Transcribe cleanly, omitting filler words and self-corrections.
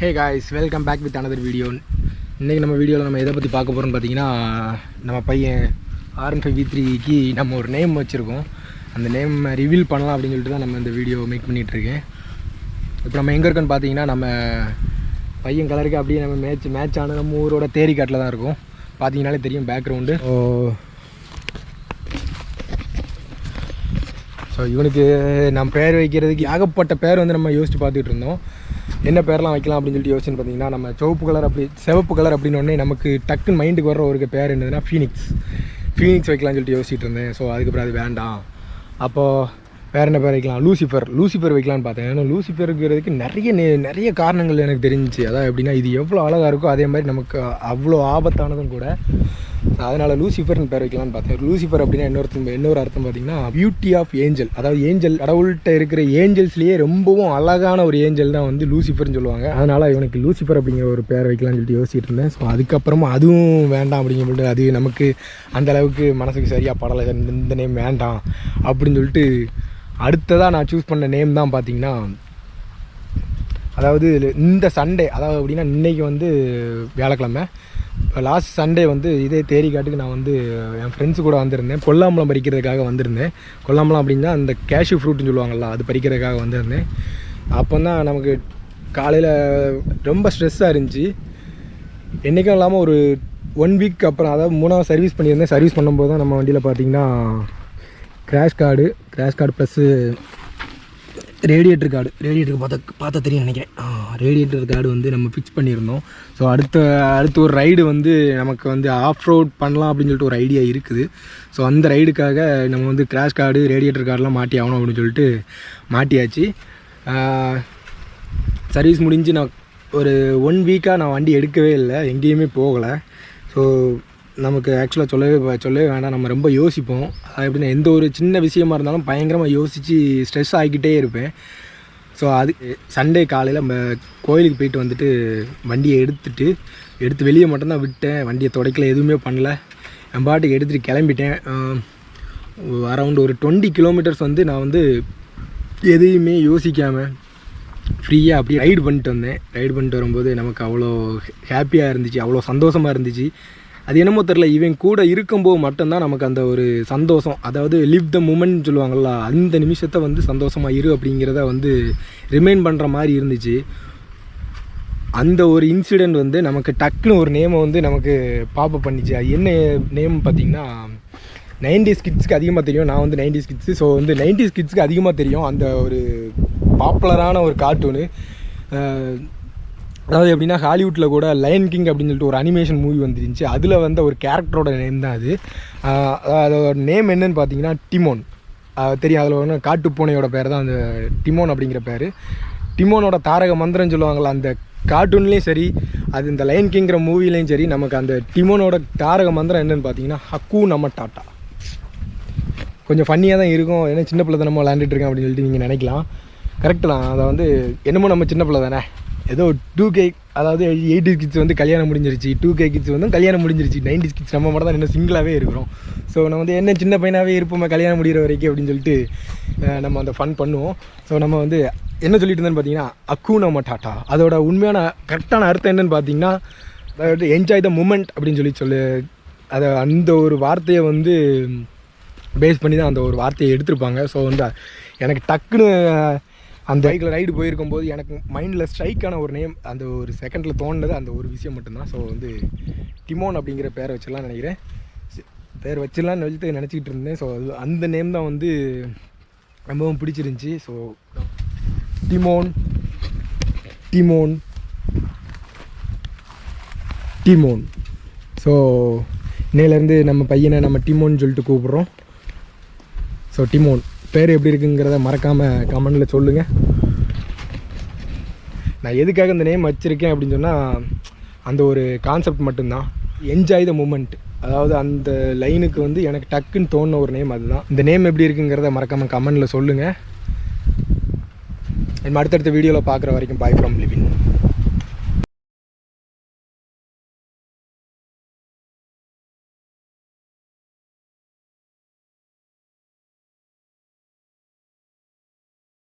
Hey guys, welcome back with another video. இன்றைக்கி நம்ம வீடியோவில் நம்ம எதை பற்றி பார்க்க போகிறோம்னு பார்த்தீங்கன்னா, நம்ம பையன் R15V3க்கு நம்ம ஒரு நேம் வச்சுருக்கோம். அந்த நேம் ரிவீல் பண்ணலாம் அப்படின்னு சொல்லிட்டு தான் நம்ம இந்த வீடியோ மேக் பண்ணிகிட்ருக்கேன். இப்போ நம்ம எங்கே இருக்கோன்னு பார்த்தீங்கன்னா, நம்ம பையன் கலருக்கு அப்படியே நம்ம மேட்ச் ஆன நம்ம ஊரோட தேரிக்காட்டில் தான் இருக்கும். பார்த்தீங்கன்னாலே தெரியும் பேக்ரவுண்டு. ஸோ இவனுக்கு நம்ம பேர் வைக்கிறதுக்கு ஏகப்பட்ட பேர் வந்து நம்ம யோசித்து பார்த்துட்டு இருந்தோம். என்ன பேர்லாம் வைக்கலாம் அப்படின்னு சொல்லிட்டு யோசிச்சுன்னு பார்த்தீங்கன்னா, நம்ம சிவப்பு கலர் அப்படின்னோடனே நமக்கு டக்குன்னு மைண்டுக்கு வர்ற ஒரு பேர் என்னதுன்னா ஃபீனிக்ஸ் வைக்கலாம்னு சொல்லிட்டு யோசிச்சுட்டு இருந்தேன். ஸோ அதுக்கப்புறம் அது வேண்டாம். அப்போது வேறு என்ன பேர் வைக்கலாம், லூசிஃபர் வைக்கலான்னு பார்த்தேன். ஏன்னா லூசிஃபருங்கிறதுக்கு நிறைய காரணங்கள் எனக்கு தெரிஞ்சிச்சு. அதாவது எப்படின்னா, இது எவ்வளோ அழகாக இருக்கோ அதே மாதிரி நமக்கு அவ்வளோ ஆபத்தானதும் கூட. அதனால் லூசிஃபர்னு பேர் வைக்கலான்னு பார்த்தேன். லூசிஃபர் அப்படின்னா இன்னொரு அர்த்தம் பார்த்தீங்கன்னா, பியூட்டி ஆஃப் ஏஞ்சல். அதாவது ஏஞ்சல், கடவுள்கிட்ட இருக்கிற ஏஞ்சல்ஸ்லேயே ரொம்பவும் அழகான ஒரு ஏஞ்சல் தான் வந்து லூசிஃபர்னு சொல்லுவாங்க. அதனால் இவனுக்கு லூசிஃபர் அப்படிங்கிற ஒரு பேர் வைக்கலாம்னு சொல்லிட்டு யோசிச்சுட்டு இருந்தேன். ஸோ அதுக்கப்புறமா அதுவும் வேண்டாம் அப்படிங்கிற சொல்லிட்டு, அது நமக்கு அந்தளவுக்கு மனசுக்கு சரியாக படலை, இந்த நேம் வேண்டாம் அப்படின்னு சொல்லிட்டு அடுத்ததாக நான் சூஸ் பண்ண நேம் தான் பார்த்தீங்கன்னா, அதாவது இந்த சண்டே, அதாவது அப்படின்னா இன்றைக்கி வந்து வியாழக்கிழமை, லாஸ்ட் சண்டே வந்து இதே தேரிக்காட்டுக்கு நான் வந்து என் ஃப்ரெண்ட்ஸு கூட வந்திருந்தேன். கொல்லாம்பழம் பறிக்கிறதுக்காக வந்திருந்தேன். கொல்லாம்பழம் அப்படின்னா அந்த கேஷ்யூ ஃப்ரூட்னு சொல்லுவாங்கள்ல, அது பறிக்கிறதுக்காக வந்திருந்தேன். அப்போ தான் நமக்கு காலையில் ரொம்ப ஸ்ட்ரெஸ்ஸாக இருந்துச்சு. என்றைக்கும் இல்லாமல் ஒரு 1 வீக் அப்புறம், அதாவது 3ஆவது சர்வீஸ் பண்ணியிருந்தேன். சர்வீஸ் பண்ணும்போது தான் நம்ம வண்டியில் பார்த்திங்கன்னா கிராஷ் கார்டு ப்ளஸ்ஸு ரேடியேட்டர் பார்த்தா தெரியும் நினைக்கிறேன். ரேடியேட்டர் கார்டு வந்து நம்ம ஃபிக்ஸ் பண்ணியிருந்தோம். ஸோ அடுத்து ஒரு ரைடு வந்து நமக்கு வந்து ஆஃப் ரோட் பண்ணலாம் அப்படின்னு சொல்லிட்டு ஒரு ஐடியா இருக்குது. ஸோ அந்த ரைடுக்காக நம்ம வந்து கிராஷ் கார்டு ரேடியேட்டர் கார்டெலாம் மாட்டி ஆகணும் அப்படின்னு சொல்லிட்டு மாட்டியாச்சு. சர்வீஸ் முடிஞ்சு நான் ஒரு 1 வீக்காக நான் வண்டி எடுக்கவே இல்லை, எங்கேயுமே போகலை. ஸோ நமக்கு ஆக்சுவலாக சொல்லவே வேண்டாம், நம்ம ரொம்ப யோசிப்போம். அது எப்படின்னா, எந்த ஒரு சின்ன விஷயமா இருந்தாலும் பயங்கரமாக யோசித்து ஸ்ட்ரெஸ் ஆகிக்கிட்டே இருப்பேன். ஸோ அது சண்டே காலையில் நம்ம கோயிலுக்கு போயிட்டு வந்துட்டு வண்டியை எடுத்து வெளியே மட்டும்தான் விட்டேன். வண்டியை துடைக்கல, எதுவுமே பண்ணல. என் பாட்டுக்கு எடுத்துகிட்டு கிளம்பிட்டேன். அரௌண்ட் ஒரு 20 கிலோமீட்டர்ஸ் வந்து நான் வந்து எதையுமே யோசிக்காமல் ஃப்ரீயாக அப்படியே ரைடு பண்ணிட்டு வரும்போது நமக்கு அவ்வளோ ஹாப்பியாக இருந்துச்சு, அவ்வளோ சந்தோஷமாக இருந்துச்சு. அது என்னமோ தெரில, இவன் கூட இருக்கும்போது மட்டும்தான் நமக்கு அந்த ஒரு சந்தோஷம், அதாவது லிவ் த மூமெண்ட் சொல்லுவாங்கள்ல, அந்த நிமிஷத்தை வந்து சந்தோஷமாக இரு அப்படிங்கிறத வந்து ரிமைண்ட் பண்ணுற மாதிரி இருந்துச்சு. அந்த ஒரு இன்சிடெண்ட் வந்து நமக்கு டக்குன்னு ஒரு நேமை வந்து நமக்கு பாப்பப் பண்ணிச்சு. அது என்ன நேம் பார்த்திங்கன்னா, 90s கிட்ஸ்க்கு அதிகமாக தெரியும். நான் வந்து 90s கிட்ஸு. ஸோ வந்து 90s கிட்ஸ்க்கு அதிகமாக தெரியும் அந்த ஒரு பாப்புலரான ஒரு கார்ட்டூனு. அதாவது எப்படின்னா, ஹாலிவுட்டில் கூட லயன் கிங் அப்படின்னு சொல்லிட்டு ஒரு அனிமேஷன் மூவி வந்துருந்துச்சு. அதில் வந்த ஒரு கேரக்டரோட நேம் தான் அது. அதோட நேம் என்னன்னு பார்த்தீங்கன்னா டிமோன். தெரியும், அதில் ஒன்று காட்டுப்பூனையோட பேர் தான் அந்த டிமோன் அப்படிங்கிற பேர். டிமோனோட தாரக மந்திரம்னு சொல்லுவாங்கள்ல, அந்த கார்ட்டூன்லேயும் சரி, அது இந்த லயன் கிங்கிற மூவிலையும் சரி, நமக்கு அந்த டிமோனோட தாரக மந்திரம் என்னென்னு பார்த்தீங்கன்னா, ஹக்கூ நம்ம டாட்டா. கொஞ்சம் ஃபன்னியாக தான் இருக்கும், ஏன்னா சின்ன பிள்ளை தான் நம்ம விளாண்டுட்டுருக்கேன் அப்படின்னு சொல்லிட்டு நீங்கள் நினைக்கலாம். கரெக்டு தான். அதை வந்து என்னமோ நம்ம சின்ன பிள்ளை தானே, ஏதோ 2K, அதாவது 80s கிட்ஸ் வந்து கல்யாணம் முடிஞ்சிருச்சு, 2K கிட்ஸ் வந்து கல்யாணம் முடிஞ்சிருச்சு, 90s கிட்ஸ் நம்ம மட்டும் தான் இன்னும் சிங்கிளாகவே இருக்கிறோம். ஸோ நம்ம வந்து என்ன சின்ன பையனாகவே இருப்போம் கல்யாணம் முடிகிற வரைக்கும் அப்படின்னு சொல்லிட்டு நம்ம அந்த ஃபன் பண்ணுவோம். ஸோ நம்ம வந்து என்ன சொல்லிட்டு இருந்தேன்னு பார்த்தீங்கன்னா, ஹக்கூனா மட்டாட்டா. அதோட உண்மையான கரெக்டான அர்த்தம் என்னென்னு பார்த்தீங்கன்னா, அதாவது என்ஜாய் த மூமெண்ட் அப்படின்னு சொல்லி அதை அந்த ஒரு வார்த்தையை வந்து பேஸ் பண்ணி தான் அந்த ஒரு வார்த்தையை எடுத்திருப்பாங்க. ஸோ வந்து எனக்கு டக்குன்னு அந்த பைக்கில் ரைடு போயிருக்கும்போது எனக்கு மைண்டில் ஸ்ட்ரைக்கான ஒரு நேம், அந்த ஒரு செகண்டில் தோணுனது அந்த ஒரு விஷயம் மட்டும்தான். ஸோ வந்து டிமோன் அப்படிங்கிற பேரை வச்சிடலாம்னு நினைக்கிறேன். பேர் வச்சிடலான்னு நினச்சிக்கிட்டு இருந்தேன். ஸோ அது அந்த நேம் தான் வந்து ரொம்பவும் பிடிச்சிருந்துச்சி. ஸோ டிமோன். ஸோ இன்னையிலேருந்து நம்ம பையனை நம்ம டிமோன்னு சொல்லிட்டு கூப்பிட்றோம். ஸோ டிமோன் பேர் எப்படி இருக்குங்கிறத மறக்காமல் கமெண்டில் சொல்லுங்கள். நான் எதுக்காக இந்த நேம் வச்சுருக்கேன் அப்படின்னு சொன்னால், அந்த ஒரு கான்செப்ட் மட்டும்தான், என்ஜாய் த மூமெண்ட். அதாவது அந்த லைனுக்கு வந்து எனக்கு டக்குன்னு தோணுன ஒரு நேம் அதுதான். இந்த நேம் எப்படி இருக்குங்கிறத மறக்காமல் கமெண்டில் சொல்லுங்கள். அடுத்தடுத்த வீடியோவில் பார்க்குற வரைக்கும் பாய் ஃப்ரம் லிவின்.